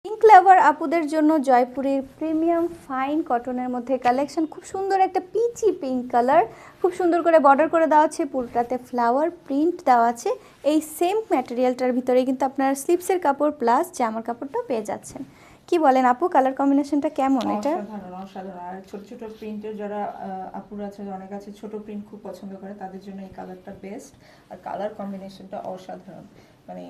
Pink লাভার আপুদের জন্য জয়পুরের প্রিমিয়াম ফাইন কটনের মধ্যে কালেকশন, খুব সুন্দর একটা পিচি পিঙ্ক কালার, খুব সুন্দর করে বর্ডার করে দেওয়া আছে, পুরোটাতে ফ্লাওয়ার প্রিন্ট দেওয়া আছে। এই সেম ম্যাটেরিয়ালটার ভিতরে কিন্তু আপনার স্লিপসের কাপড় প্লাস জামার কাপড়টাও পেয়ে যাচ্ছেন। কি বলেন আপু, কালার কম্বিনেশনটা কেমন? এটা অসাধারণ অসাধারণ। আর ছোট ছোট প্রিন্টের যারা আপুরা আছে, অনেক আছে ছোট প্রিন্ট খুব পছন্দ করে, তাদের জন্য এই কালারটা বেস্ট। আর কালার কম্বিনেশনটা অসাধারণ, মানে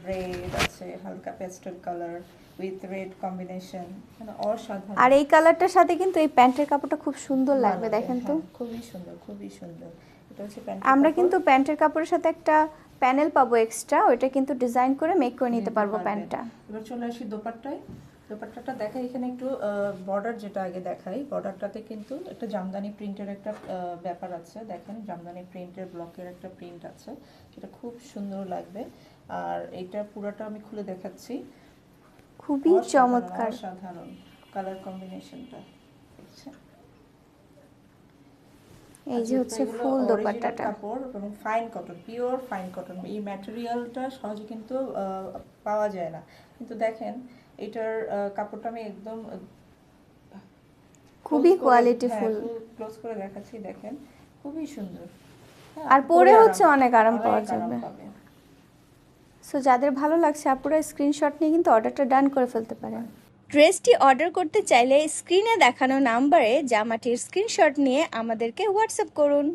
রেড আছে, হালকা pastel colour with red combination, মানে অসাধারণ। আর এই কালারটার সাথে কিন্তু এই প্যান্টের কাপড়টা খুব সুন্দর লাগবে, দেখেন তো খুবই সুন্দর খুবই সুন্দর। এটা হচ্ছে প্যান্ট। আমরা কিন্তু প্যান্টের কাপড়ের সাথে একটা প্যানেল পাবো এক্সট্রা, ওইটা কিন্তু ডিজাইন করে মেক করে নিতে পারবো প্যান্টটা। এবার চলে আসি দোপাট্টায়। দোপাট্টাটা দেখাই, এখানে একটু বর্ডার যেটা আগে দেখাই, বর্ডারটাতে কিন্তু একটা জামদানি প্রিন্টের একটা ব্যাপার আছে। দেখেন জামদানি প্রিন্টের ব্লকের একটা প্রিন্ট আছে, এটা খুব সুন্দর লাগবে। আর এটা পুরোটা আমি খুলে দেখাচ্ছি, খুবই চমৎকার অসাধারণ কালার কম্বিনেশনটা। এই যে হচ্ছে ফুল দোপাট্টাটা, কাপড় এবং fine cotton, pure fine cotton. এই ম্যাটেরিয়ালটা সহজে কিন্তু পাওয়া যায় না, কিন্তু দেখেন এটার কাপড়টা আমি একদম খুবই কোয়ালিটিফুল, ক্লোজ করে দেখাচ্ছি, দেখেন খুবই সুন্দর। আর পরে হচ্ছে অনেক আরাম পাওয়া যাবে। সো যাদের ভালো লাগছে আপুরা স্ক্রিনশট নিয়ে কিন্তু অর্ডারটা ডান করে ফেলতে পারেন। ড্রেসটি অর্ডার করতে চাইলে স্ক্রিনে দেখানো নাম্বারে জামাটির স্ক্রিনশট নিয়ে আমাদেরকে হোয়াটসঅ্যাপ করুন।